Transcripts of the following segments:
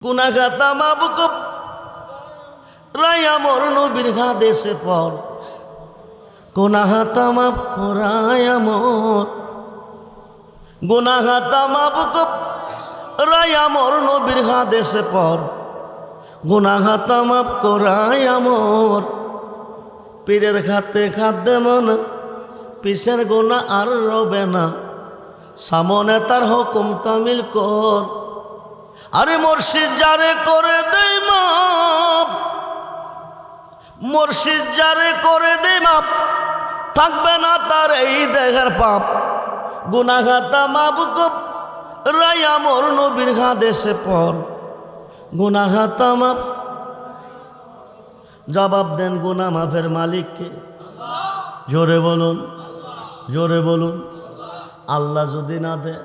গুনাহগাতা মাবুক রায়া মোর নবীর হাদিসে পর গুনাহগাতা মাফ করায়া মোর গুনাহগাতা মাবুক রায়া মোর নবীর হাদিসে পর গুনাহগাতা মাফ করায়া মোর পীরের খাতে খাদ্যে মন পিছের গুনাহ আর রবে না সামনে তার হুকুম তামিল কর। আরে মুর্শিদ যারে করে দেই মাপ মুর্শিদ যারে করে দেই মাপ থাকবে না তার এই দেহের পাপ গুনাহগাতা মাবুক রায়া মোর নবীর হাদিসে পর গুনাহগাতা মাপ। জবাব দেন গুনাহ মাফের মালিককে, জোরে বলুন জোরে বলুন। আল্লাহ যদি না দেয়,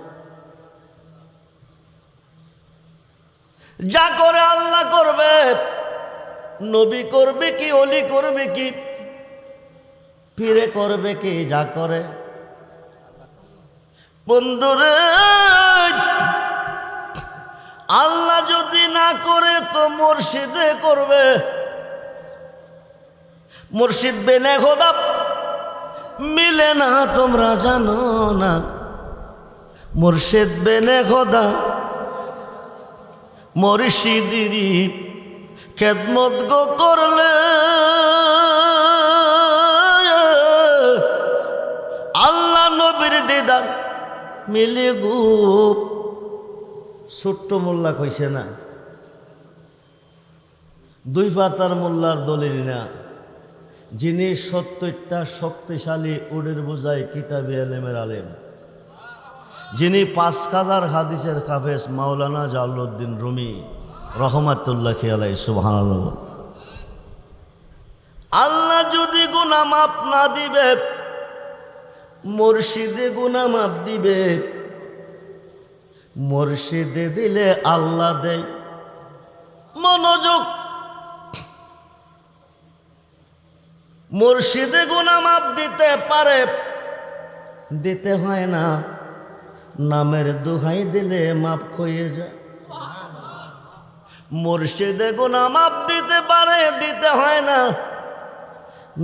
যা করে আল্লাহ করবে, নবী করবে কি ওলি করবে কি পীরে করবে কি, যা করে বন্ধুরে আল্লাহ যদি না করে তো মুর্শিদে করবে। মুর্শিদ বেনে খোদা মিলে না তোমরা জানো না, মুর্শিদ বেনে খোদা মুর্শিদিরি খেদমত গো করলে আল্লাহ নবীর দিদার মিলে গো। ছোট্ট মোল্লা কইছে না, দুই পাতার মোল্লার দলিল না, যিনি ৭০টা শক্তিশালী উডের বোঝায় কিতাবে আলেমের আলেম, যিনি ৫,০০০ হাদিসের হাফেজ মাওলানা জালালউদ্দিন রুমি রহমাতুল্লাহ আলাইহি সুবহানাল্লাহ। আল্লাহ যদি গুনাহ মাফ না দিবে, মুর্শিদে গুনাহ মাফ দিবে। মুর্শিদে দিলে আল্লাহ দেয়। মনোযোগ, মুর্শিদে গুনাহ মাফ দিতে পারে, দিতে হয় না। নামের দোহাই দিলে মাফ হয়ে যায়। মুর্শিদে গুনাহ মাফ দিতে পারে, দিতে হয় না।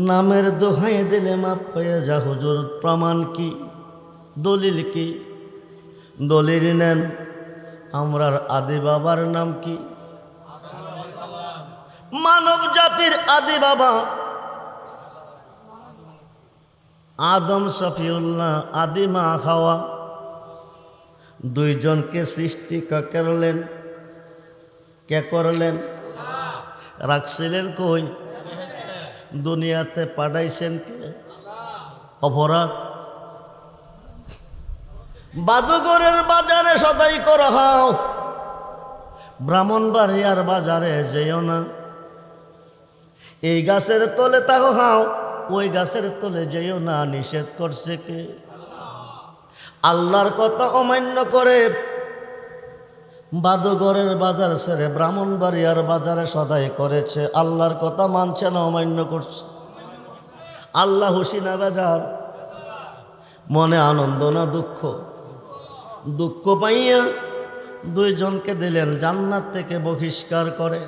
নামের দোহাই দিলে মাফ হয়ে যায়। হুজুর প্রমাণ কি, দলিল কি? দলিল নেন, আমরার আদি বাবার নাম কি? মানব জাতির আদি বাবা আদম সফিউল্লাহ, আদি মা হাওয়া। দুইজনকে সৃষ্টি কে করলেন? কে করলেন? রাখছিলেন কই? দুনিয়াতে পাঠাইছেন কে? অপরাধ বাদুগরের বাজারে সদাই করা হাও, ব্রাহ্মণবাড়িয়ার বাজারে যেও না। এই গাছের তলে তাও হাও, ওই গাছের তলে যেও না। নিষেধ করছে কে? আল্লাহর কথা অমান্য করে বাদুগরের বাজার ছেড়ে ব্রাহ্মণবাড়িয়ার বাজারে সদাই করেছে। আল্লাহর কথা মানছে না, অমান্য করছে। আল্লাহ খুশি না বেজার? মনে আনন্দ না দুঃখ? দুঃখ পাইয়া দুইজনকে দিলেন জান্নাত থেকে বহিষ্কার করে।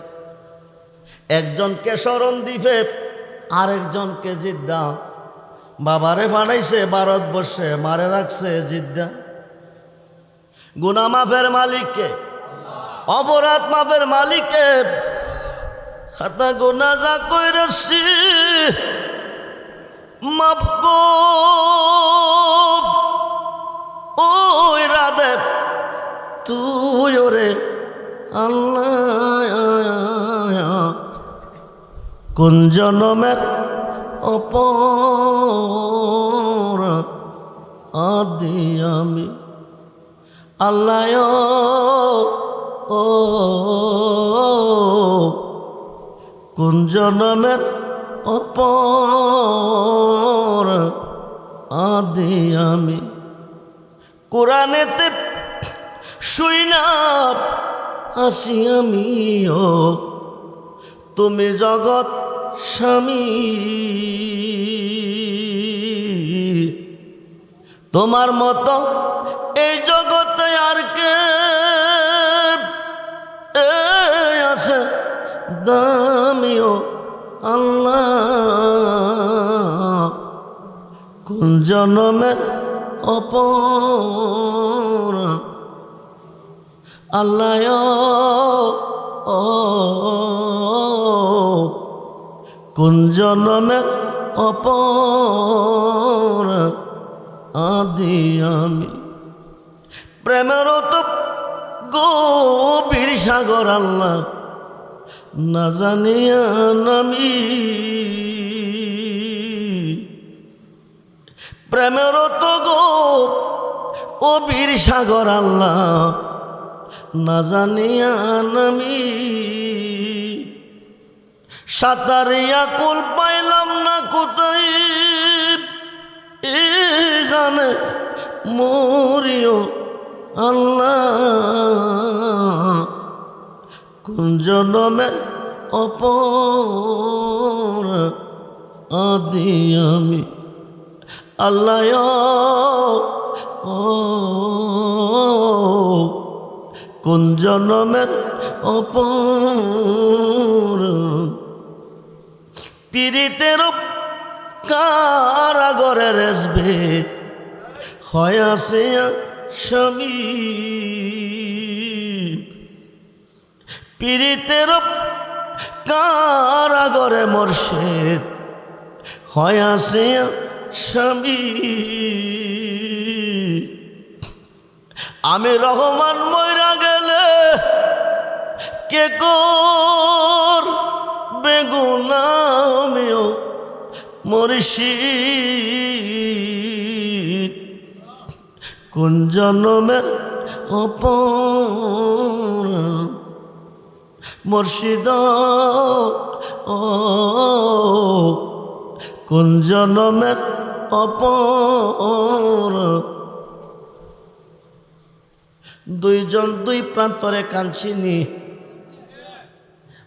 একজনকে শরণ দিবে, আরেকজনকে জিদ্দা। বাবারে বানাইছে ভারতবর্ষে, মারে রাখছে জিদ্দা। গুনাহ মাফের মালিককে, অপরাধ মাফের মালিককে। খাতা গুনাহ যা কইরেছি মাফ কর। ওই রাধে তুই ওরে আল্লাহ কোন জনমের অপরাধ আদি আমি আল্লাহ ও কোন জনমের অপরাধ আদি আমি। কোরআনেতে শুইনা আসি আমিও, তুমি জগৎ স্বামী। তোমার মতো এই জগতে আর কে দামিও আল্লাহ কোন জনমের অপর আল্লাহ কোন জনমের অপর আদি আমি প্রেমের তো গভীর সাগর আল্লাহ না জানিয়া নামি প্রেমের তো গভীর সাগর আল্লাহ না জানিয়া নামি সাঁতারিয়া কুল পাইলাম না কোথায় জানে মরিও আল্লাহ কোন জনমের অপর আদি আমি আল্লাহ কোন জনমের অপর পীড়িতের কারাগরে রেসবে হয় আছে স্বামী পীড়িতের কারাগরে মোর্শেদ হয় আছে স্বামী আমি রহমান মইরা গেলে কে কর বেগুনামিও মুর্শিদ কোন জনমের অপর মুর্শিদ কোন জনমের অপর দুইজন দুই প্রান্তরে কাঁদছিনি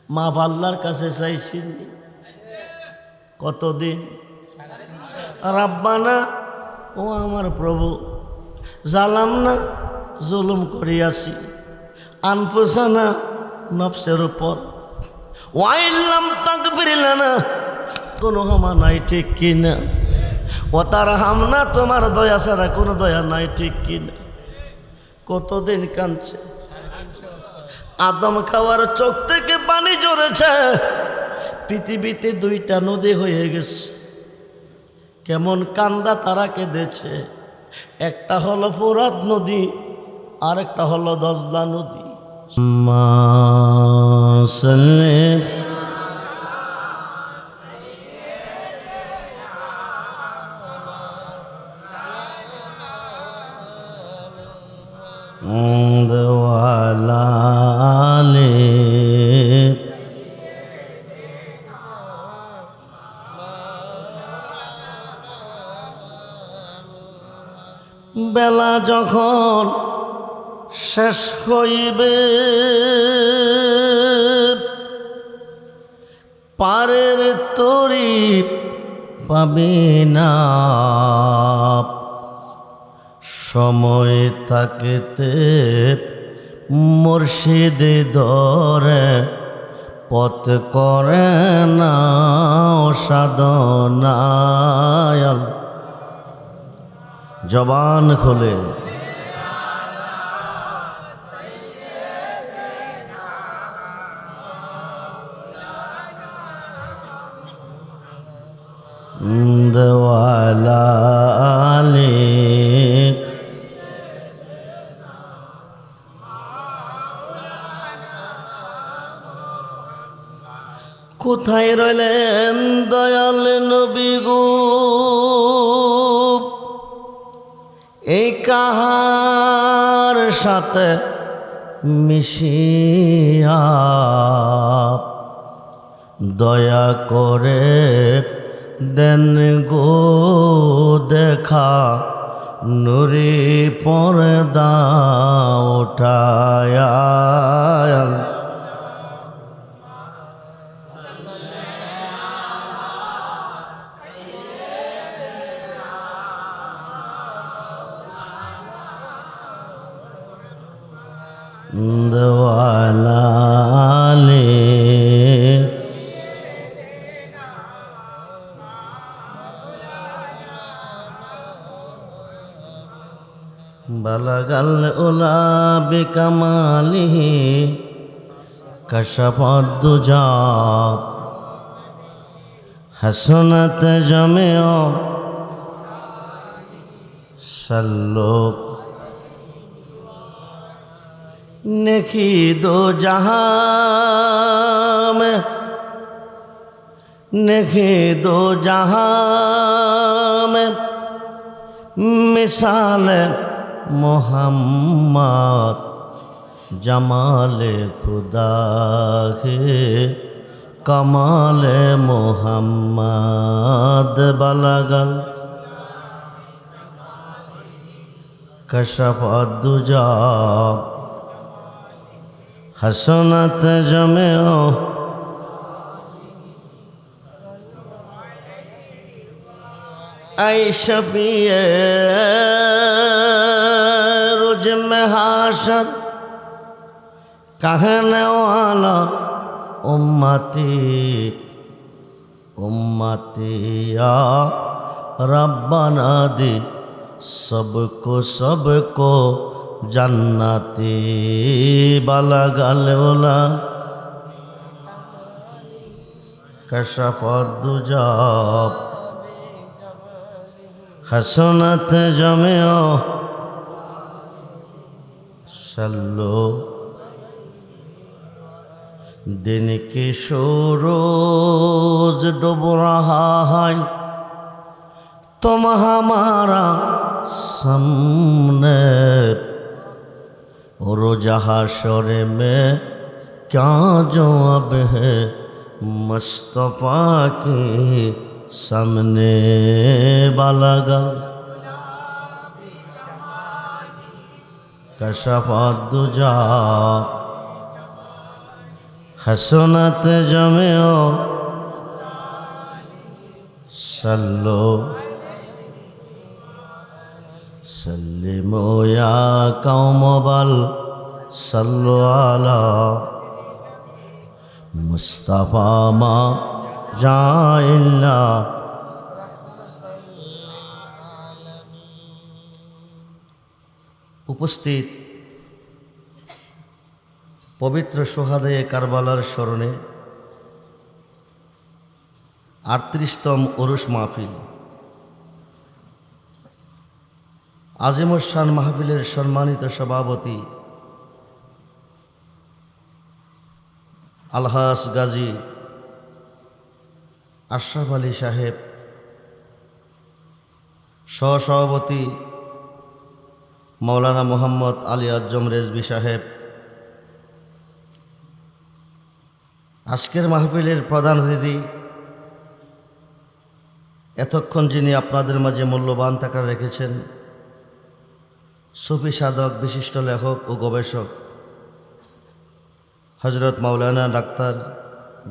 মা আল্লাহর কাছে চাইছিনি কতদিন রাব্বানা ও আমার প্রভু জালাম না জুলুম করিয়াছি আনফুসানা নফসের উপর ওয়াইল্লাম তাগফির লানা কোনো ক্ষমা নাই ঠিক কিনা ও তার হামনা তোমার দয়া ছাড়া কোনো দয়া নাই ঠিক কিনা কতদিন কাঁদছে আদম খাওয়ার চোখ থেকে পানি ঝরেছে পৃথিবীতে দুইটা নদী হয়ে গেছে কেমন কান্দা তারা কেঁদেছে একটা হলো ফোরাত নদী আর একটা হলো দজলা নদী বেলা যখন শেষ হইবে পারের তরি পাবে না সময় থাকিতে মুর্শিদ ধরে পথ করে না সাধনায় জবান খোলে দেওয়ালা আলী কোথায় রইলেন দয়াল নবী গো এই কাহার সাথে মিশিয়া দয়া করে দেন গো দেখা নুরি পর্দা উঠায়া দেওয়ালা বালাগাল উলা বিকামালিহি কাশাফাদ দুজা হাসনাত জামিউ সাল্লু নেকি দো জাহাঁ में नेकी दो जहां में मिसाल मोहम्मद जमाल खुदा है कमाल मोहम्मद बलगल कशफ दुजा हसनत जमेओ ऐ शफीए रोज में हाशर कहने वाला उम्मती उम्मती या रब्बना दे सबको जन्नती बलगल उला कशफ दुजा हसनत जमियो सल्लो दिन की रोज डूब रहा है तुम हमारा सामने रोज हशर में क्या जवाब है मुस्तफा की सामने बलगल कशफ दुजा हसनत जमियो सल्लो सल्लिमो या कौम बल सल्लो अला मुस्तफा मा जाइल्ला उपस्थित पवित्र सोहादे कारबालार स्मरणे 38तम उरुस महफिल आजिमुशान महफिलेर सम्मानित सभापति आलहाज गाजी আশরাফ আলী সাহেব, সহসভাপতি মৌলানা মোহাম্মদ আলী আজম রেজভী সাহেব, আজকের মাহফিলের প্রধান অতিথি, এতক্ষণ যিনি আপনাদের মাঝে মূল্যবান টাকা রেখেছেন, সুফি সাধক, বিশিষ্ট লেখক ও গবেষক হজরত মাওলানা ডাক্তার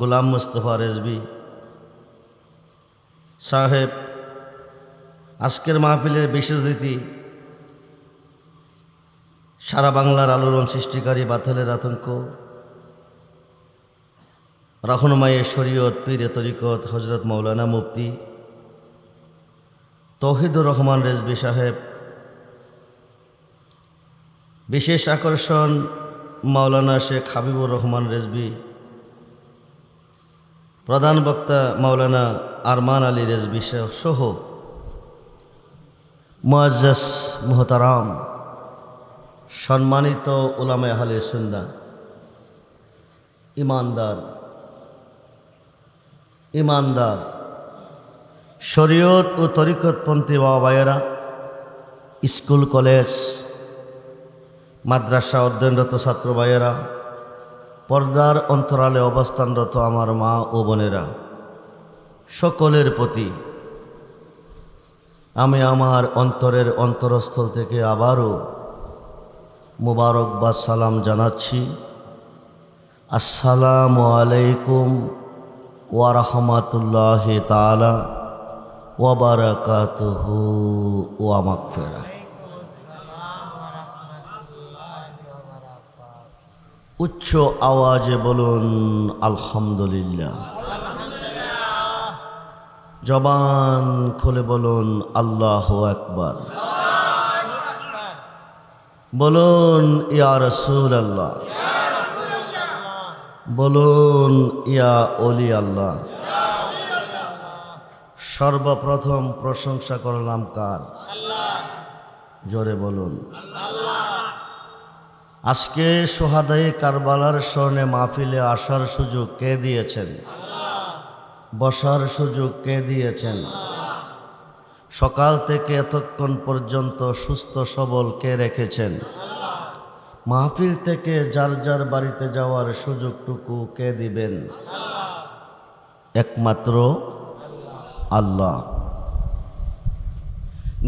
গোলাম মুস্তফা রেজভী সাহেব, আজকের মাহফিলের বিশেষ অতিথি, সারা বাংলার আলোড়ন সৃষ্টিকারী বাতিলের আতঙ্ক, রাহনুমায়ে শরীয়ত, পীরে তরিকত হজরত মাওলানা মুফতি তৌহিদুর রহমান রেজভী সাহেব, বিশেষ আকর্ষণ মাওলানা শেখ হাবিবুর রহমান রেজভী, প্রধান বক্তা মাওলানা আরমান আলী রেজভী সহ মুআজ্জাজ মুহতারাম সম্মানিত উলামায়ে আহলে সুন্নাহ, ইমানদার শরীয়ত ও তরিকতপন্থী বাবা ভাইয়েরা, স্কুল কলেজ মাদ্রাসা অধ্যয়নরত ছাত্র ভাইয়েরা, পর্দার অন্তরালে অবস্থানরত আমার মা ও বোনেরা, সকলের প্রতি আমি আমার অন্তরের অন্তরস্থল থেকে আবারও মুবারকবাদ সালাম জানাচ্ছি। আসসালামু আলাইকুম ওয়া রাহমাতুল্লাহি তাআলা ওয়া বারাকাতুহু ওয়া মাগফিরাহ। উচ্চ আওয়াজে বলুন আলহামদুলিল্লাহ। জবান খুলে বলুন আল্লাহু আকবার। বলুন ইয়া রাসূলুল্লাহ, বলুন ইয়া ওলি আল্লাহ। সর্বপ্রথম প্রশংসা করলাম কার? জোরে বলুন। আজকে সোহাদায়ে কারবালার স্মরণে মাহফিলে আসার সুযোগ কে দিয়েছেন? বসার সুযোগ কে দিয়েছেন? সকাল থেকে এতক্ষণ পর্যন্ত সুস্থ সবল কে রেখেছেন? মাহফিল থেকে যার যার বাড়িতে যাওয়ার সুযোগটুকু কে দিবেন? একমাত্র আল্লাহ।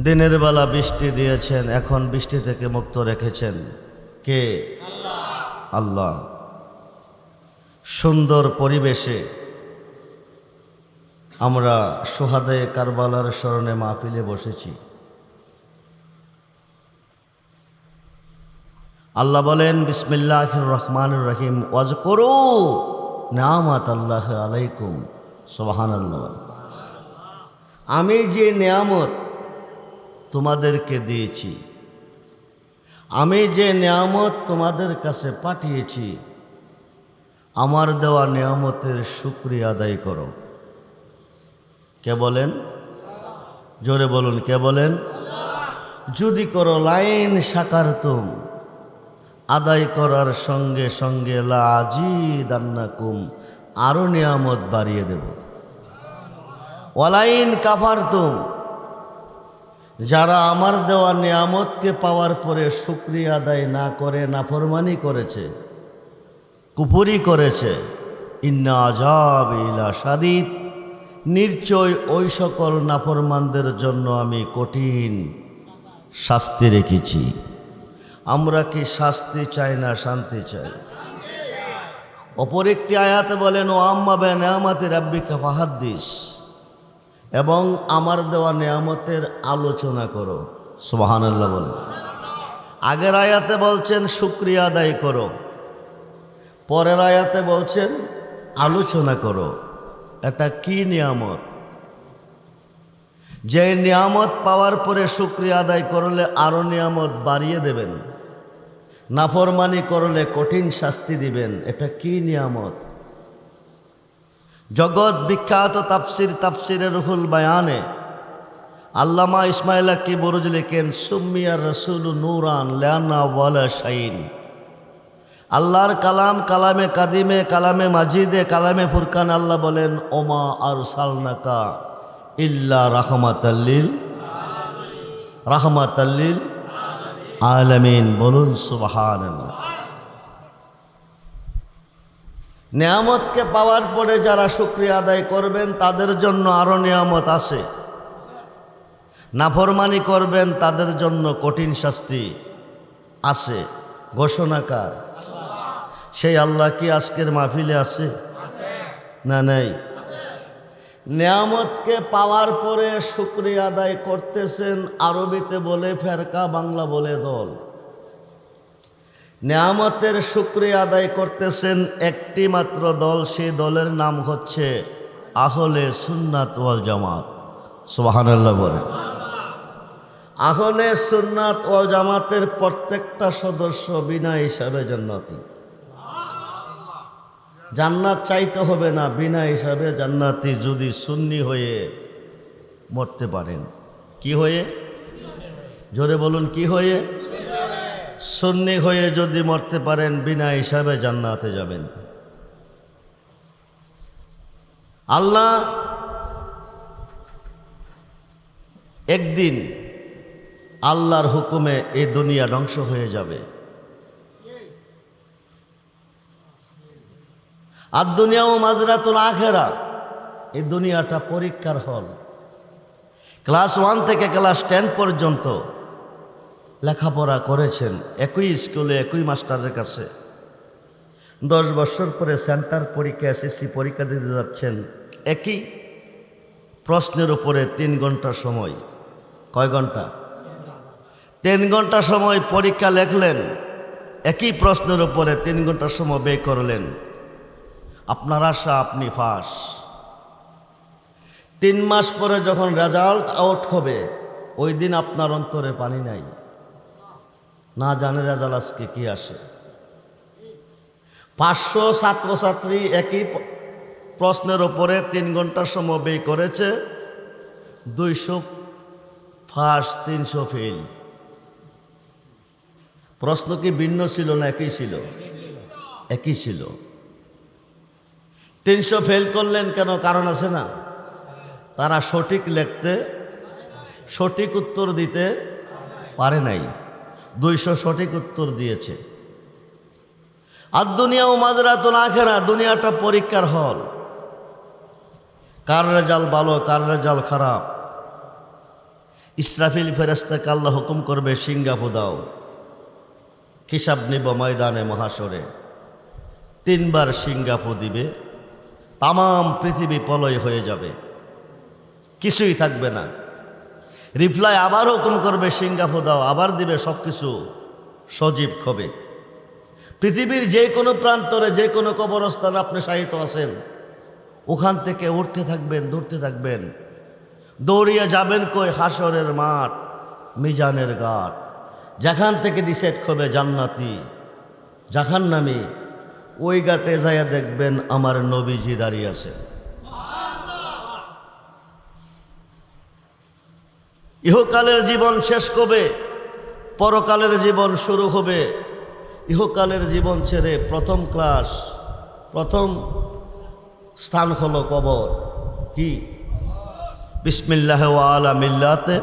দিনের বেলা বৃষ্টি দিয়েছেন, এখন বৃষ্টি থেকে মুক্ত রেখেছেন কে? আল্লাহ। সুন্দর পরিবেশে আমরা সোহাদায়ে কারবালার স্মরণে মাহফিলে বসেছি। আল্লাহ বলেন বিসমিল্লাহির রহমানির রহিম, ওয়াজকুরু নিয়ামাতাল্লাহি আলাইকুম। সুবহানাল্লাহ। আমি যে নিয়ামত তোমাদেরকে দিয়েছি, আমি যে নিয়ামত তোমাদের কাছে পাঠিয়েছি, আমার দেওয়া নিয়ামতের শুকরিয়া আদায় করো। কে বলেন? জোরে বলুন, কে বলেন? যদি করো লাইন শাকারতুম, আদায় করার সঙ্গে সঙ্গে লাজিদান্নাকুম, আরো নিয়ামত বাড়িয়ে দেব। ওয়ালাইন কাফারতুম, যারা আমার দেওয়া নিয়ামতকে পাওয়ার পরে শুকরিয়া আদায় না করে নাফরমানি করেছে, কুফরি করেছে, ইন্না আযাবি লাশাদীদ, নিশ্চয় ওই সকল নাফরমানদের জন্য আমি কঠিন শাস্তি রেখেছি। আমরা কি শাস্তি চাই না শান্তি চাই? অপর একটি আয়াতে বলেন ও আম্মা বিনিয়ামাতি রাব্বিকা ফাহাদ্দিস, এবং আমার দেওয়া নিয়ামতের আলোচনা করো। সুবহানাল্লাহ বলেন। আগের আয়াতে বলছেন শুকরিয়া আদায় করো, পরের আয়াতে বলছেন আলোচনা করো। এটা কি নিয়ামত? যে নিয়ামত পাওয়ার পরে শুকরিয়া আদায় করলে আরো নিয়ামত বাড়িয়ে দেবেন, নাফরমানি করলে কঠিন শাস্তি দিবেন। এটা কি নিয়ামত? জগৎ বিখ্যাত তাফসিরে রুহুল বায়ানে আল্লামা ইসমাইল আক্কি বুরুজ লেখেন সুম্মিয়া রাসূল নূরান লিআন্না ওয়ালা শাইন। আল্লাহর কালাম, কালামে কাদিমে, কালামে মাজিদে, কালামে ফুরকান আল্লাহ বলেন ওমা আরসালনাকা ইল্লা রাহমাতাল লিল আলামিন। বলুন সুবহানাল্লাহ। নিয়ামতকে পাওয়ার পরে যারা শুকরিয়া আদায় করবেন তাদের জন্য আরো নিয়ামত আছে, নাফরমানি করবেন তাদের জন্য কঠিন শাস্তি আছে। ঘোষণাকার সেই আল্লাহ কি আজকের মাহফিলে আছে না নাই? নিয়ামতকে পাওয়ার পরে শুকরিয়া আদায় করতেছেন, আরবিতে বলে ফেরকা, বাংলা বলে দল। নিয়ামতের শুকরিয়া আদায় করতেছেন একটি মাত্র দল, সেই দলের নাম হচ্ছে আহলে সুন্নাত ওয়াল জামাত। সুবহানাল্লাহ বলে। আহলে সুন্নাত ওয়াল জামাতের প্রত্যেকটা সদস্য বিনা হিসাবে জান্নাতি। জান্নাত চাইতে হবে না, বিনা হিসাবে জান্নাতি যদি সুন্নি হয়ে মরতে পারেন। কি হয়ে? জোরে বলুন, কি হয়ে? সুন্নি হয়ে যদি মরতে পারেন বিনা হিসাবে জান্নাতে যাবেন। আল্লাহ একদিন আল্লাহর হুকুমে এই দুনিয়া ধ্বংস হয়ে যাবে। আর দুনিয়াও মাজরাতুল আখিরা, এই দুনিয়াটা পরীক্ষার হল। ক্লাস 1 থেকে ক্লাস 10 পর্যন্ত লেখাপড়া করেছেন একই স্কুলে, একই মাস্টারের কাছে। 10 বছর পরে সেন্টার পরীক্ষা, এসএসসি পরীক্ষা দিতে যাচ্ছেন, একই প্রশ্নের উপরে 3 ঘন্টা সময়। কয় ঘন্টা? 3 ঘন্টা সময় পরীক্ষা লেখলেন, একই প্রশ্নের উপরে 3 ঘন্টা সময় ব্যয় করলেন। আপনার আশা আপনি ফাঁস। 3 মাস পরে যখন রেজাল্ট আউট হবে, ওই দিন আপনার অন্তরে পানি নাই। না জানে রেজাল্ট আজকে কি আসে। 500 ছাত্রছাত্রী একই প্রশ্নের ওপরে 3 ঘন্টার সময় ব্যয় করেছে, 200 ফার্স্ট, 300 ফেল। প্রশ্ন কি ভিন্ন ছিল না একই ছিল? একই ছিল। 300 ফেল করলেন কেন? কারণ আছে না, তারা সঠিক লিখতে, সঠিক উত্তর দিতে পারে নাই। 200 সঠিক উত্তর দিয়েছে। আর দুনিয়া ও মাজরাতুল আখিরা, দুনিয়াটা পরীক্ষার হল। কার রেজাল্ট ভালো, কার রেজাল্ট খারাপ। ইসরাফিল ফেরেশতাকে আল্লাহ হুকুম করবে, সিঙ্গাপু দাও, হিসাব নিব ময়দানে মহাশরে। 3 বার সিঙ্গাপু দিবে, তামাম পৃথিবী প্রলয় হয়ে যাবে, কিছুই থাকবে না। রিপ্লাই আবার হুকুম করবে, সিঙ্গাপু দাও, আবার দিবে, সব কিছু সজীব হবে। পৃথিবীর যে কোনো প্রান্তরে, যে কোনো কবরস্থান আপনি শায়িত আছেন, ওখান থেকে উঠতে থাকবেন, দৌড়তে থাকবেন। দৌড়িয়ে যাবেন কই? হাসরের মাঠ, মিজানের ঘাট, যেখান থেকে ডিসাইড হবে জান্নাতি জাহান্নামী, ওই ঘাটে যাইয়া দেখবেন আমার নবীজি দাঁড়িয়ে আছেন। ইহকালের জীবন শেষ কবে? পরকালের জীবন শুরু হবে। ইহকালের জীবন ছেড়ে প্রথম ক্লাস, প্রথম স্থান হলো কবর। কি? বিসমিল্লাহ আলা মিল্লাতে,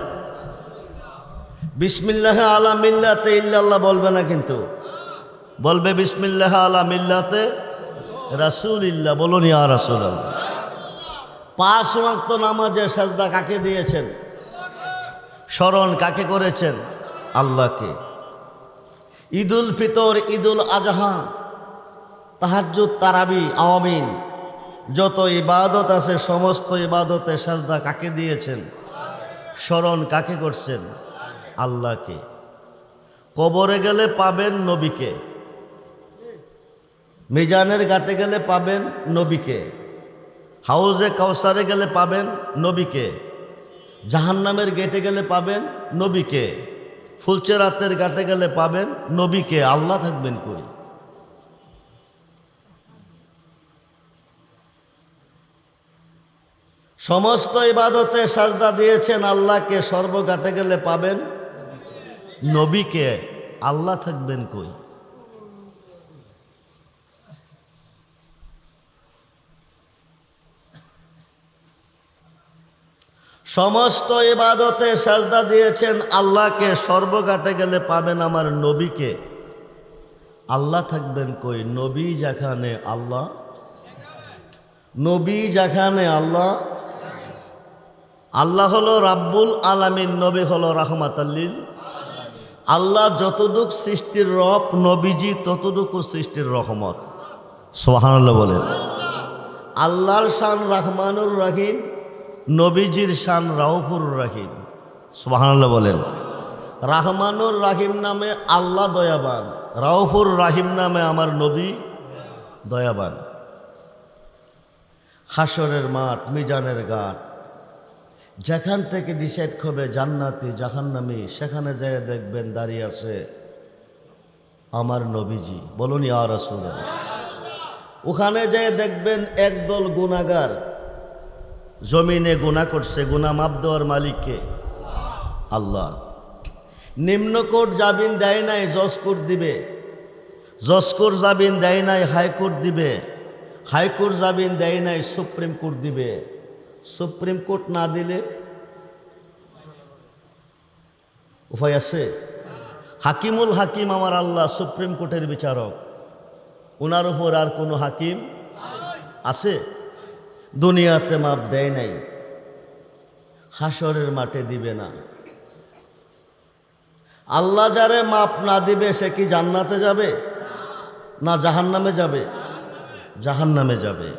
বিসমিল্লাহ আলা মিল্লাতে ইল্লাল্লাহ বলবে না, কিন্তু বলবে বিসমিল্লাহ আলা মিল্লাতে রাসূলিল্লাহ। বলুন ইয়া রাসূলুল্লাহ। 5 ওয়াক্ত নামাজে সাজদা কাকে দিয়েছেন? স্মরণ কাকে করেছেন? আল্লাহকে। ঈদুল ফিতর, ঈদুল আজহা, তাহাজ্জুদ, তারাবি, আওয়ামিন, যত ইবাদত আছে সমস্ত ইবাদতে সাজদা কাকে দিয়েছেন? স্মরণ কাকে করছেন? আল্লাহকে। কবরে গেলে পাবেন নবীকে, মিজানের ঘাটে গেলে পাবেন নবীকে, হাউজে কাউসারে গেলে পাবেন নবীকে, জাহান্নামের গেটে গেলে পাবেন নবীকে, ফুলচেরাতের ঘাটে গেলে পাবেন নবীকে। আল্লাহ থাকবেন কই? সমস্ত ইবাদতে সাজদা দিয়েছেন আল্লাহকে, সর্বঘাটে গেলে পাবেন নবীকে। আল্লাহ থাকবেন কই? সমস্ত ইবাদতে সাজদা দিয়েছেন আল্লাহকে, সর্বঘাটে গেলে পাবেন আমার নবীকে। আল্লাহ থাকবেন কই? নবী যেখানে আল্লাহ, নবী যেখানে আল্লাহ। আল্লাহ হলো রাব্বুল আলামিন, নবী হলো রাহমাতাল লিল। আল্লাহ যতটুক সৃষ্টির রব, নবীজি ততটুকু সৃষ্টির রহমত। সুবহানাল্লাহ বলেন। আল্লাহর শান রহমানুর রহিম, নবীজির শান রাউফুর রহিম। সুবহানাল্লাহ বলেন। রহমানুর রহিম নামে আল্লাহ দয়াবান, রাউফুর রহিম নামে আমার নবী দয়াবান। হাসরের মাঠ, মিজানের ঘাট, যেখান থেকে ডিসাইড হবে জান্নাতি জাহান্নামী, সেখানে যেয়ে দেখবেন দাঁড়িয়ে আছে আমার নবীজি। বলুন ইয়া রাসূলুল্লাহ। ওখানে যেয়ে দেখবেন একদল গুনাহগার জমিনে গুনাহ করছে, গুনাহ মাপ দেওয়ার মালিককে আল্লাহ। নিম্ন কোর্ট জামিন দেয় নাই, জজ কোর্ট দিবে। জজ কোর্ট জামিন দেয় নাই, হাইকোর্ট দিবে। হাইকোর্ট জামিন দেয় নাই, সুপ্রিম কোর্ট দিবে। সুপ্রিম কোর্ট না দিলে উপায় আছে? হাকিমুল হাকিম আমার আল্লাহ, সুপ্রিম কোর্টের বিচারক। ওনার উপর আর কোনো হাকিম আছে? দুনিয়াতে মাপ দেয় নাই, হাসরের মাঠে দিবে না। আল্লাহ যারে মাপ না দিবে সে কি জান্নাতে যাবে না জাহান্নামে যাবে? জাহান্নামে যাবে।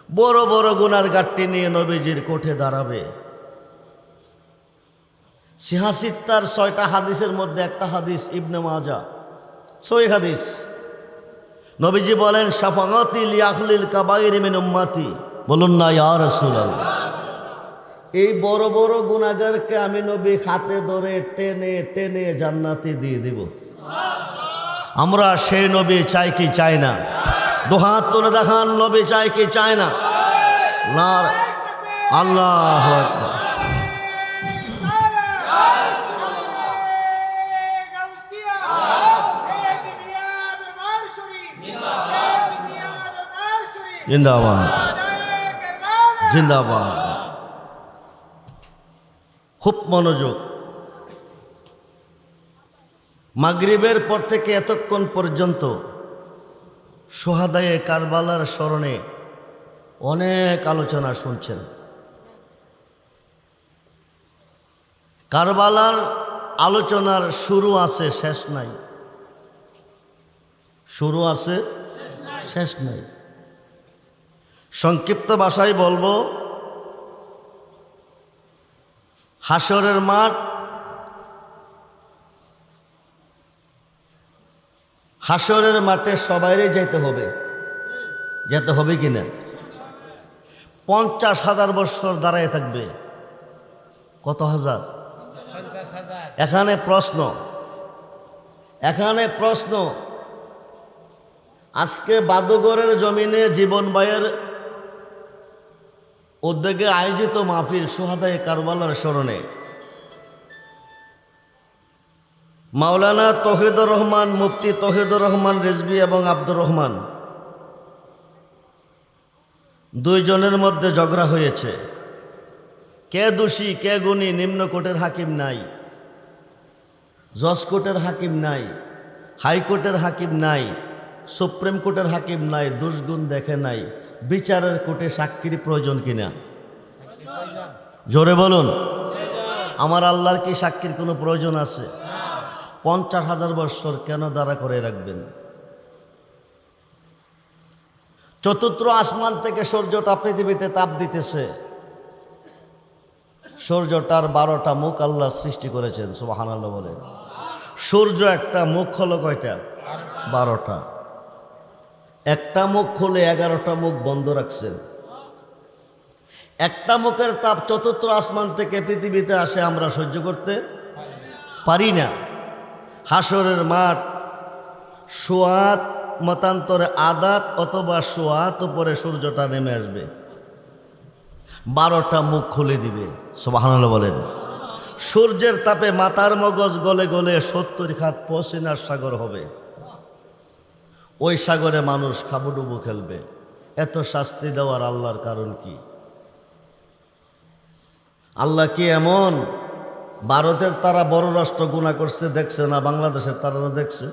বড় বড় গুনার গাট্টি নিয়ে নবীজির কোঠে দাঁড়াবে। সিহাসিত্তার 6টা হাদিসের মধ্যে একটা হাদিস ইবনে মাজাহ, সহিহ হাদিস। নবীজি বলেন, শাফাআতি লিআহলিল কাবাইর মিন উম্মতি। বলুন না ইয়া রাসূলুল্লাহ। এই বড় বড় গুনাহগারকে আমি নবী হাতে ধরে টেনে টেনে জান্নাতে দিয়ে দিব। আমরা সেই নবী চাই কি চাই না? দুহাত তুলে দেখান, নবী চাই কি চাই না? নারে আল্লাহু আকবার। জিন্দাবাদ জিন্দাবাদ। খুব মনোযোগ। মাগরিবের পর থেকে এতক্ষণ পর্যন্ত সোহাদায়ে কারবালার স্মরণে অনেক আলোচনা শুনছেন। কারবালার আলোচনার শুরু আছে, শেষ নাই। শুরু আছে, শেষ নাই। সংক্ষিপ্ত ভাষায় বলবো, হাসরের মাঠ, হাসরের মাঠে সবাইরে যেতে হবে। যেতে হবে কিনা? 50,000 বছর দাঁড়ায় থাকবে। কত হাজার? এখানে প্রশ্ন, আজকে বাদুগরের জমিনে জীবন ভাইয়ের উদ্যোগে আয়োজিত মাহফিল সোহাদায়ে কারবালার স্মরণে মাওলানা তৌহিদুর রহমান, মুফতি তৌহিদুর রহমান রিজভী এবং আব্দুর রহমান, দুইজনের মধ্যে ঝগড়া হয়েছে। কে দোষী কে গুণী? নিম্ন কোর্টের হাকিম নাই, জজ কোর্টের হাকিম নাই, হাইকোর্টের হাকিম নাই, সুপ্রিম কোর্টের হাকিম নাই, দোষগুণ দেখে নাই। বিচারের কোর্টে সাক্ষীর প্রয়োজন কিনা? জোরে বলুন। আমার আল্লাহর কি সাক্ষীর কোনো প্রয়োজন আছে? 50,000 বছর কেন দাঁড়া করে রাখবেন? চতুর্থ আসমান থেকে সূর্যটা পৃথিবীতে তাপ দিতেছে। সূর্যটার 12টা মুখ আল্লাহ সৃষ্টি করেছেন, সুবহানাল্লাহ বলেন। সূর্য একটা মুখ হলো কয়টা? 12টা। একটা মুখ খুলে 11টা মুখ বন্ধ রাখছেন। একটা মুখের তাপ চতুর্থ আসমান থেকে পৃথিবীতে আসে, আমরা সহ্য করতে পারি না। হাসরের মাঠ সোয়াত মতান্তরে আদাত অথবা সোয়াত উপরে সূর্যটা নেমে আসবে, 12টা মুখ খুলে দিবে, সুবহানাল্লাহ বলেন। সূর্যের তাপে মাথার মগজ গলে গলে 70 খাত পশিনার সাগর হবে। ওই সাগরে মানুষ খাবুডুবু খেলবে। এত শাস্তি দেওয়ার আল্লাহর কারণ কি? আল্লাহ কি এমন? ভারতের তারা বড় রাষ্ট্র গুনাহ করছে দেখছে না? বাংলাদেশের তারা দেখছে?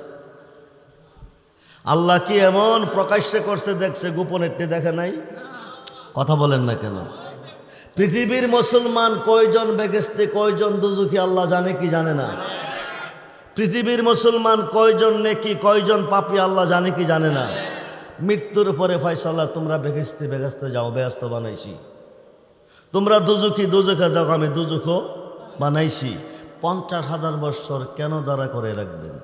আল্লাহ কি এমন প্রকাশ্যে করছে দেখছে, গোপনেরটি দেখে নাই? কথা বলেন না কেন? পৃথিবীর মুসলমান কয়জন বেহেশতে কয়জন দুজখী আল্লাহ জানে কি জানে না? পৃথিবীর মুসলমান কয়জন নেকি কয়জন পাপী আল্লাহ জানে কি জানে না? মৃত্যুর পরে ফয়সালা, তোমরা বেহেশতে যাও, বেহেশত বানাইছি। তোমরা দুজখী দুজখে যাও, আমি দুজখ বানাইছি। 50,000 বছর কেন দাঁড়া করে রাখবেন?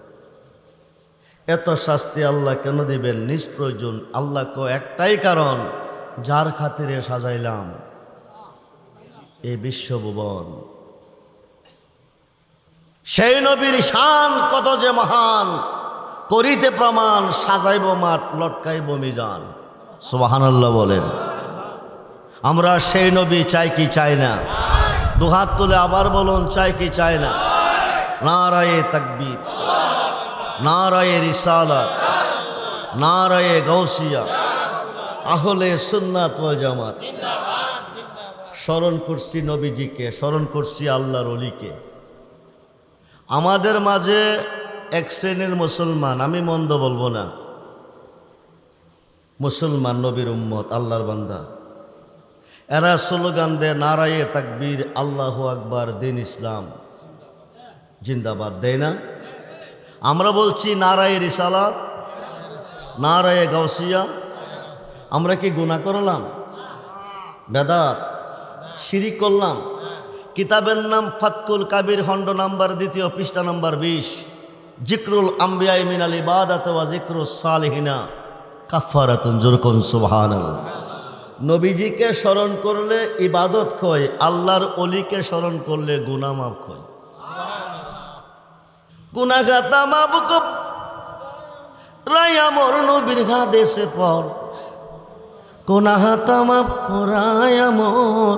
এত শাস্তি আল্লাহ কেন দিবেন নিষ্প্রয়োজন? আল্লাহ একটাই কারণ, যার খাতিরে সাজাইলাম এই বিশ্বভুবন। সেই নবীর শান কত যে মহান, করিতে প্রমাণ, সাজাইব মাঠ লটকাইব মিজান, সুবহানাল্লাহ বলেন। আমরা সেই নবী চাই কি চাই না? দুহাত তুলে আবার বলুন, চাই কি চাই না? নারায়ে তাকবীর, নারায়ে রিসালাত, নারায়ে গাউসিয়া, আহলে সুন্নাত ওয়াল জামাত। স্মরণ করছি নবীজিকে, স্মরণ করছি আল্লাহর ওলিকে। আমাদের মাঝে এক শ্রেণীর মুসলমান, আমি মন্দ বলবো না, মুসলমান, নবীর উম্মত, আল্লাহর বান্দা, এরা স্লোগান দেয় নারায়ে তাকবীর, আল্লাহু আকবার, দিন ইসলাম জিন্দাবাদ, দেয় না? আমরা বলছি নারায়ে রিসালাত, নারায়ে গাউসিয়া। আমরা কি গুনাহ করলাম? বেদাত শিরিক করলাম? কিতাবের নাম ফাতকুল কাবির, খণ্ড নাম্বার 2 পৃষ্ঠা নাম্বার 20, জিক্রুল আম্বিয়া মিনাল ইবাদাত ওয়া জিক্রুস সালিহিনা কাফারাতুন, জুরকুন সুবহানাল্লাহ। নবীজিকে স্মরণ করলে ইবাদত হয়, আল্লাহর অলিকে স্মরণ করলে গুনাহ মাফ হয়। গুনাহ খাতা মাফ করায় আমার নবীর হাদিসে পর, গুনাহ খাতা মাফ করায় আমার,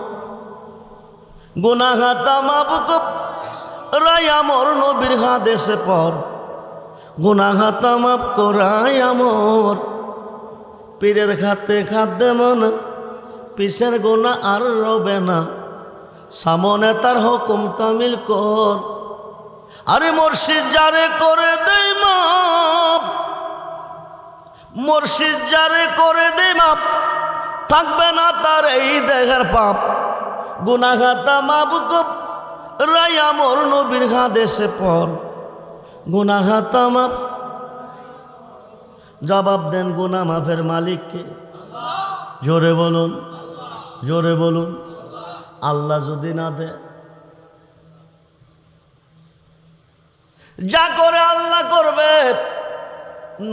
গুনাহ খাতা মাফ করায় আমার নবীর হাদিসে পর, গুনাহ খাতা মাফ করায় আমার। পীরের খাতে খাদ্যে মন পিসের গুনাহ আর রবে না, সামনে তার হুকুম তামিল কর। আরে মুর্শিদ যারে করে দেয় মাপ, মুর্শিদ যারে করে দেয় মাপ, থাকবে না তার এই দেহের পাপ। গুনাহ খাতা মাফ করায় আমার নবীর হাদিসে পর, গুনাহ খাতা মাফ। জবাব দেন গুনাহ মাফের মালিককে, জোরে বলুন, জোরে বলুন। আল্লাহ যদি না দেয়, যা করে আল্লাহ করবে,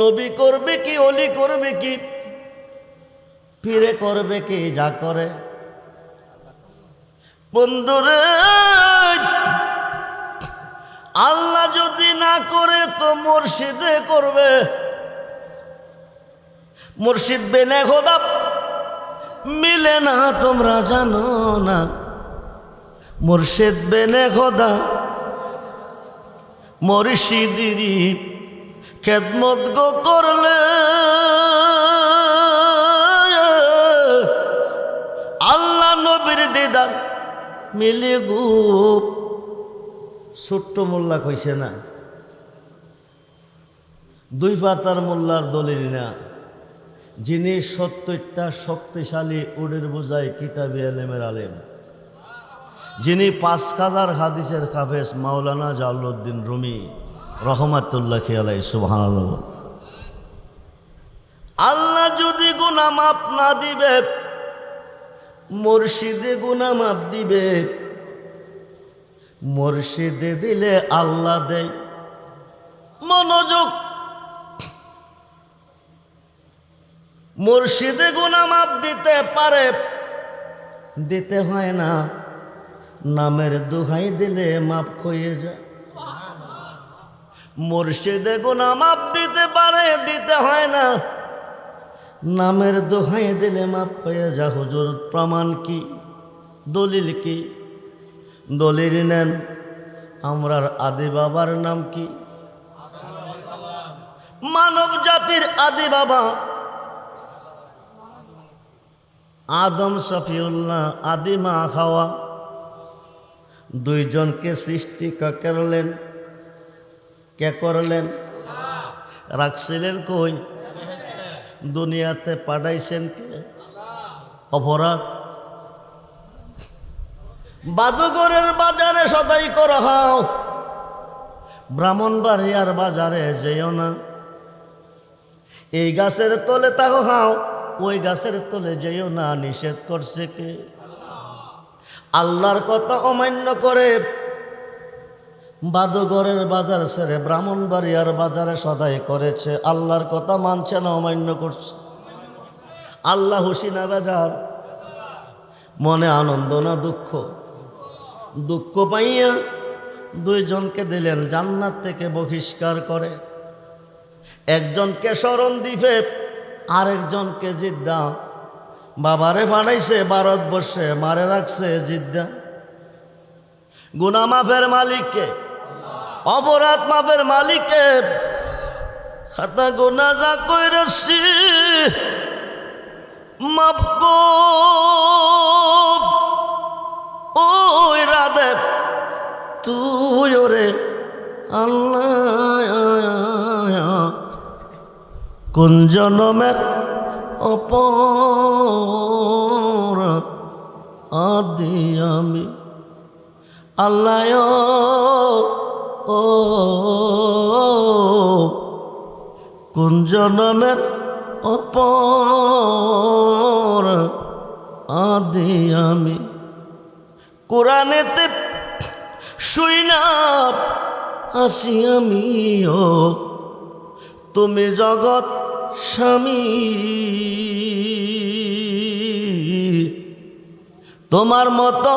নবী করবে কি, অলি করবে কি, পীরে করবে কি, যা করে। বন্ধুরে আল্লাহ যদি না করে তো মুর্শিদে করবে। মুর্শিদ বেনে খোদা মিলে না, তোমরা জানো না। মুর্শিদ বেনে খোদা মুর্শিদিরি খেদমত গো করলে আল্লাহ নবীর দিদার মিলে গো। ছোট্ট মোল্লা কইছে না, দুই পাতার মোল্লার দলিল না, যিনি ৭০টা শক্তিশালী উডের বোঝায় কিতাবে আলেমের আলেম, যিনি ৫,০০০ হাদিসের হাফেজ মাওলানা জালালউদ্দিন রুমি রহমাতুল্লাহি আলাইহি সুবহানাল্লাহ। আল্লাহ যদি গুনাহ মাফ না দিবে, মুর্শিদে গুনাহ মাফ দিবে। মুর্শিদে দিলে আল্লাহ দেয়। মনোযোগ, মুর্শিদে গুনাহ মাফ দিতে পারে, দিতে হয় না। নামের দোহাই দিলে মাফ হয়ে যায়। মুর্শিদে গুনাহ মাফ দিতে পারে, দিতে হয় না। নামের দোহাই দিলে মাফ হয়ে যায়। হুজুর প্রমাণ কি, দলিল কি? দলিল নেন। আমরার আদি বাবার নাম কি? মানব জাতির আদি বাবা আদম সফিউল্লাহ, আদি মা হাওয়া। দুইজনকে সৃষ্টি কে করলেন? কে করলেন? রাখছিলেন কই? দুনিয়াতে পাঠাইছেন কে? অপরাধ বাদুগরের বাজারে সদাই করা হাও, ব্রাহ্মণবাড়িয়ার বাজারে যেও না। এই গাছের তলে তাও হাও, ওই গাছের তলে যেও না। নিষেধ করছে কে? আল্লাহর কথা অমান্য করে বাদুগরের বাজার ছেড়ে ব্রাহ্মণবাড়িয়ার বাজারে সদাই করেছে। আল্লাহর কথা মানছে না, অমান্য করছে। আল্লাহ খুশি না বেজার? মনে আনন্দ না দুঃখ? দুঃখ পাইয়া দুইজনকে দিলেন জান্নাত থেকে বহিষ্কার করে। একজনকে স্মরণ দিবে, আরেকজনকে জিদ্দা। বাবারে বানাইছে ভারতবর্ষে, মারে রাখছে জিদ্দা। গুনাহ মাফের মালিককে, অপরাধ মাফের মালিককে। খাতা গুনাহ যা কইরেছি মাফ গো, ওই রাধে তুই ওরে আল্লাহ। কোন জনমের অপরাধ আদি আমি আল্লাহ, ও কোন জনমের অপরাধ আদি আমি। কোরআনেতে শুই না আসি আমিও, তুমি জগৎ স্বামী। তোমার মতো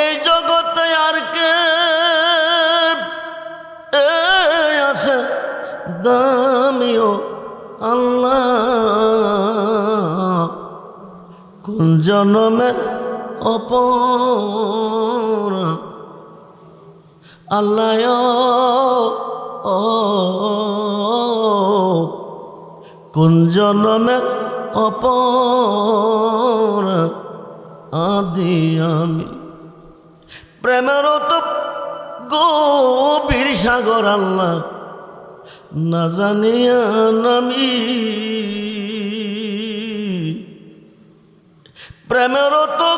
এই জগতে আর কে আছে দামিও আল্লাহ, কোন জনমের অপর আল্লাহ কোন জনমের অপর আদি আমি, প্রেমের তো গভীর সাগর আল্লাহ না জানিয়া নামি, প্রেমের তো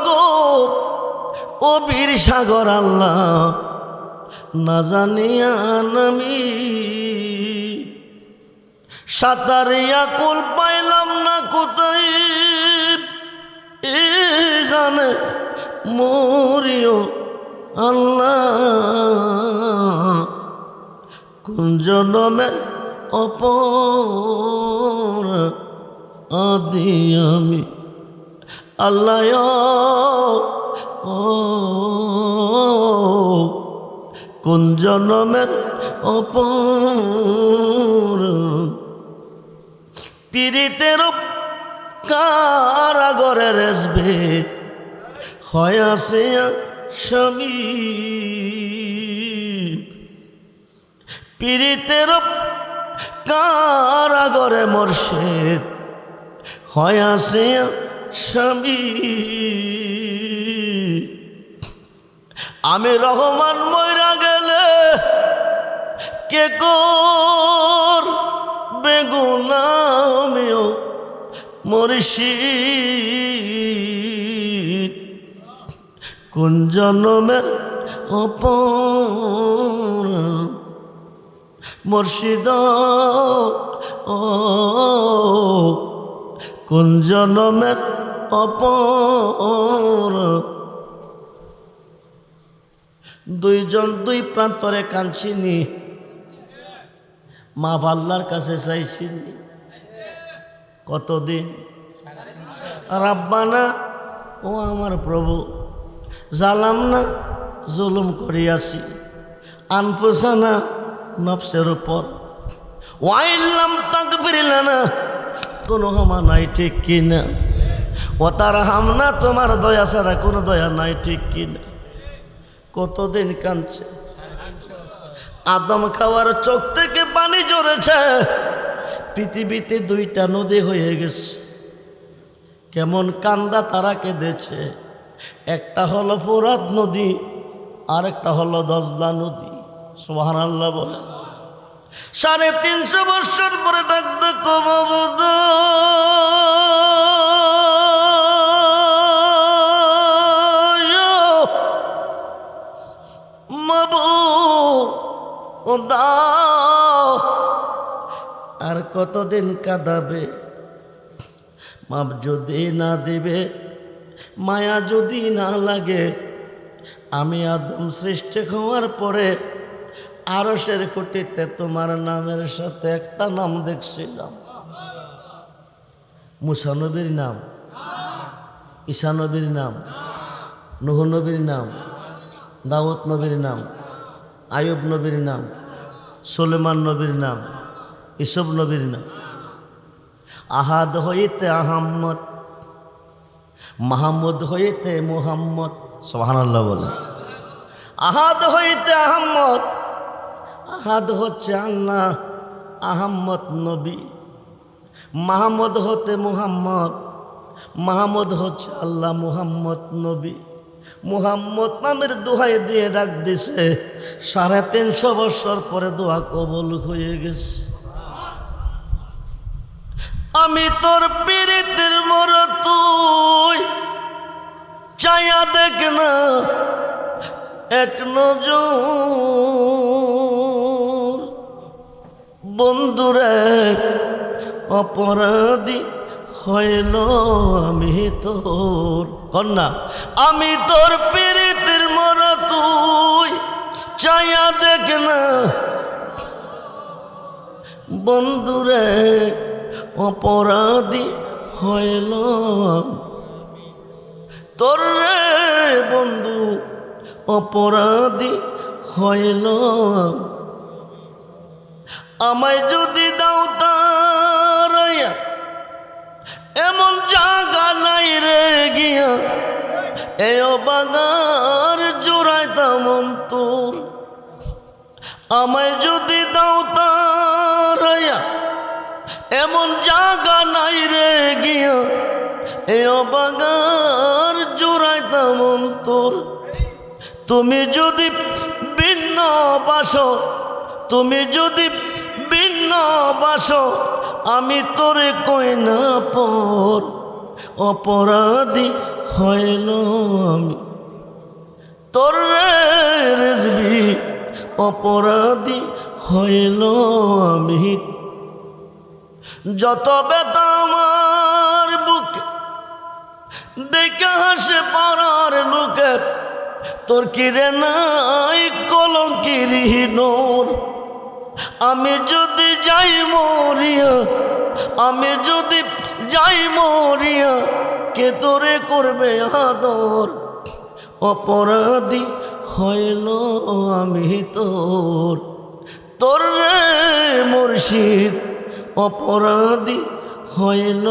গভীর সাগর আল্লাহ না জানিয়া নামি, সাঁতারিয়া কুল পাইলাম না কোথায় জানে মরিও আল্লাহ, কোন জনমের অপর আদি আমি আল্লাহ কোন জনমের অপর পীড়িতের কারাগরে রেসবে হয় আছে স্বামী, পীড়িতের কারাগরে মোরশেদ হয় আছে স্বামী, আমি রহমান মইরা গেলে কে কর বেগুনামিও মুর্শিদ, কোন জনমের অপর মুর্শিদ কোন জনমের অপর। দুইজন দুই প্রান্তরে কাঁদছিনি, মা আল্লাহর কাছে চাইছিনি কতদিন, রাব্বানা ও আমার প্রভু জালাম না জুলুম করিয়াছি আনফুসানা নফসের উপর, ওয়াইল্লাম তাগফির লানা কোনো ক্ষমা নাই ঠিক কিনা, ও তার হামনা তোমার দয়া ছাড়া কোনো দয়া নাই ঠিক কিনা। কতদিন কাঁদছে, আদম খাওয়ার চোখ থেকে পানি ঝরেছে, পৃথিবীতে দুইটা নদী হয়ে গেছে, কেমন কান্দা তারা কেঁদেছে, একটা হলো ফোরাত নদী আর একটা হলো দজলা নদী। সুবহানাল্লাহ বলে 350 বছর পরে ডাকতে কমাবদ আর কতদিন কাঁদাবে, মাপ যদি না দিবে, মায়া যদি না লাগে, আমি আদম সৃষ্টি হওয়ার পরে আরশের খুঁটিতে তোমার নামের সাথে একটা নাম দেখছিলাম, মুসা নবীর নাম, ঈসা নবীর নাম, নূহ নবীর নাম, দাউদ নবীর নাম, আয়ুব নবীর নাম, সুলেমান নবীর নাম, ইসুফ নবীর নাম। আহাদ হইতে আহম্মদ, মাহমুদ হইতে মুহাম্মদ। সুবহানাল্লাহ বলে আহাদ হইতে আহম্মদ, আহাদ হচ্ছে আল্লাহ, আহম্মদ নবী, মাহমুদ হতে মুহাম্মদ, মাহমুদ হচ্ছে আল্লাহ, মুহাম্মদ নবী। মুহাম্মদ নামের দোহাই দিয়ে ডাক দিছে, 350 বছর পরে দোয়া কবুল হয়ে গেছে। আমি তোর পীড়িতের মর, তুই চাইয়া দেখ না এক নজর, বন্ধুরে অপরাধী হইল আমি তোর কন্যা, আমি তোর পীড়িতের মর, তুই চাইয়া দেখ না বন্ধুরে অপরাধী হইল তোর রে বন্ধু অপরাধী হইল, আমায় যদি দাও তারাইয়া এমন জায়গা নাই রে গিয়া এ বাগার জোড়াইতাম অন্তর। আমায় যদি দাও তারাইয়া এমন জায়গা নাই রে গিয়া এ বাগার জোড়াইতাম অন্তর। তুমি যদি ভিন্ন বাসো, তুমি যদি ভিন্ন বাসো, আমি তোরে কই না পর অপরাধী হইল আমি। তোর রে রেজবি অপরাধী হইল আমি। যত ব্যথা আমার বুকে দেখে হাসে পাড়ার লোকে, তোর কিরে নাই কলঙ্কির নোর। আমি যদি যাই মরিয়া, আমি যদি যাই মরিয়া, কে তোরে করবে আদর? অপরাধী হইল আমি তোর। তোর রে মুর্শিদ অপরাধী হইল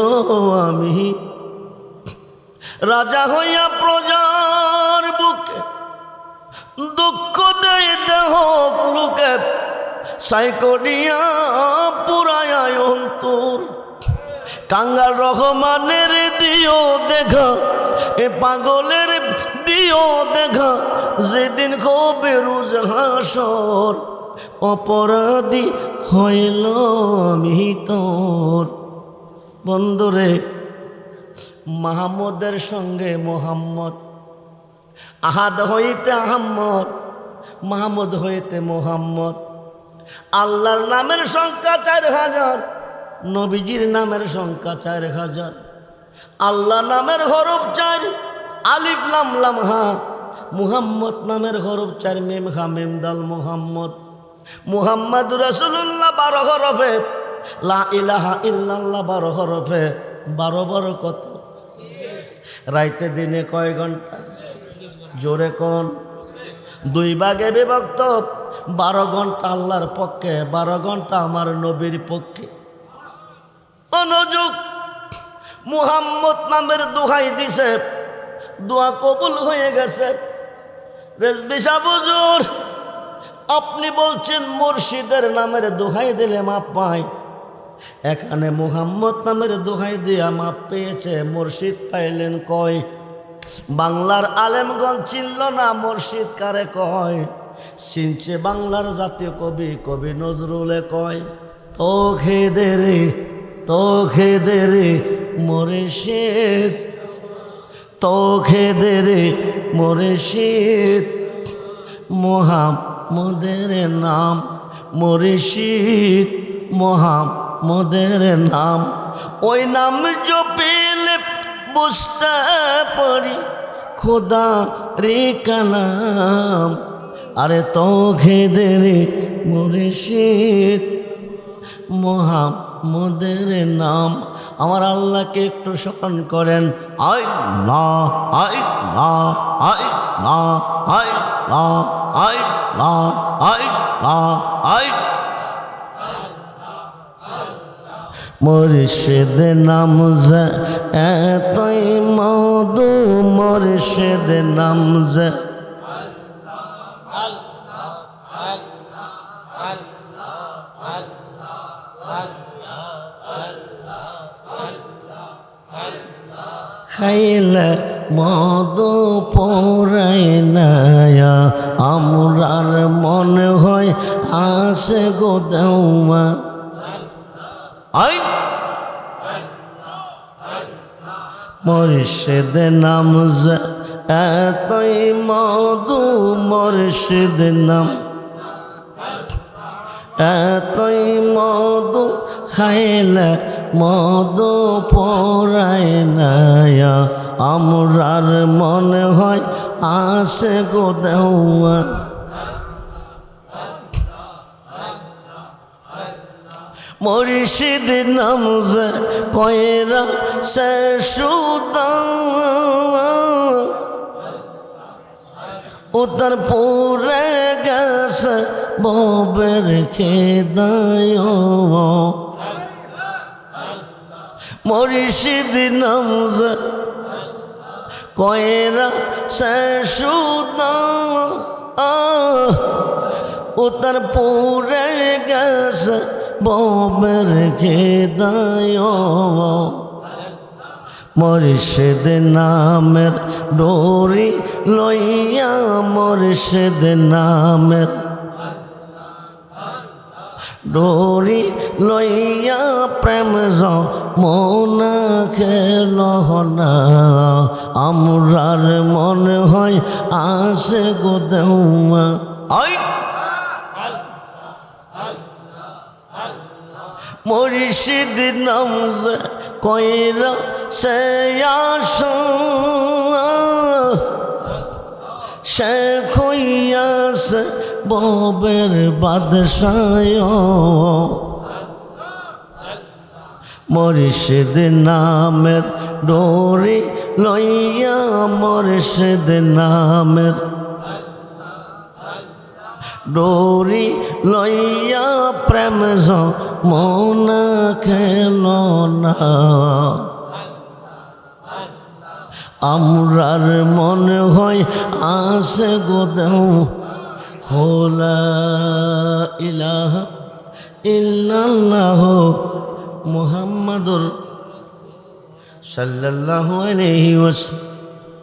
আমি। রাজা হইয়া প্রজার বুকে দুঃখ দেয় দেহ লোকে, সাইকোডিয়া পুরায় অন্তর। কাঙ্গাল রহমানের দিও দেখা, এ পাগলের দিও দেখা, যেদিন হবে রোজ হাসর অপরাধী হইল আমি তোর। বন্ধুরে, মাহমুদের সঙ্গে মোহাম্মদ, আহাদ হইতে আহম্মদ, মাহমুদ হইতে মোহাম্মদ। আল্লাহর নামের সংখ্যা 4000, নবীজির নামের সংখ্যা 4000। আল্লাহ নামের হরফ 4, আলিফ লাম লাম হা। মুহাম্মদ নামের হরফ 4, মিম হা মিম দাল মুহাম্মদ। মুহাম্মদ রাসূলুল্লাহ 12 হরফে, লা ইলাহা ইল্লাল্লাহ 12 হরফে। 12 কত? রাইতে দিনে কয় ঘন্টা? জোরে কোন? 2 ভাগে বিভক্ত। 12 ঘন্টা আল্লাহর পক্ষে, 12 ঘন্টা আমার নবীর পক্ষে। অনুযোগ মুহাম্মদ নামের দোহাই দিছে, দোয়া কবুল হয়ে গেছে। রেজবি সাহেব হুজুর, আপনি বলছেন মুর্শিদের নামের দোহাই দিলে মাপ পায়। এখানে মুহাম্মদ নামের দোহাই দিয়া মাপ পেয়েছে, মুর্শিদ পাইলেন কয়? বাংলার আলেমগঞ্জ চিনল না মুর্শিদ কারে কয়? চিনছে বাংলার জাতীয় কবি, কবি নজরুলে কয়, তো খেদে রে, তো খেদে রে মুর্শিদ, তো খেদে রে মুর্শিদ, মুহাম্মদের নাম মুর্শিদ, মুহাম্মদের নাম। ওই নাম জপিলে বুঝতে পারি খোদা রে কালাম। আরে তো খেদে রে মুর্শিদ, মুহাম্মদের নাম। আমার আল্লাহকে একটু স্মরণ করেন। আল্লাহ আল্লাহ আল্লাহ আল্লাহ আল্লাহ আল্লাহ আল্লাহ। মুর্শিদ নাম যে এতই মধু, মুর্শিদ নাম যে খাইলে মধু পড়াই নায়া, আমরার মনে হয় আসে গো দেওয়া। মুর্শিদ নাম যে এতই মধু, মুর্শিদ নাম এতই মধু, খাইলে মধু পড়ায় নায়া, আমরার মনে হয় আসে গো দেওয়া। মুর্শিদ নাম যে কয়রা সে সুদা, ও তার পরে গেছে ববের খেদায় মুর্শিদ নামজ কয়রা শেষুদা ও তার পরে গেছে ববের খেদায় মুর্শিদ নামের ডোরি লইয়া মুর্শিদ নামের ডোরি লইয়া প্রেম মনা খেল না আমরার মনে হয় আসে গো দেওয়া মুর্শিদ নামজ কইরা সে আসা শেখ হইয়াছে ববের বাদশায় মুর্শিদ নামের ডোরি লইয়া মুর্শিদ নামের ডোরি লইয়া প্রেম মনা খেল না আমরার মনে হয় আসে গো দেও হোলা ইলাহা ইল্লাল্লাহ মুহাম্মাদুর সাল্লাল্লাহু আলাইহি ওয়াসাল্লাম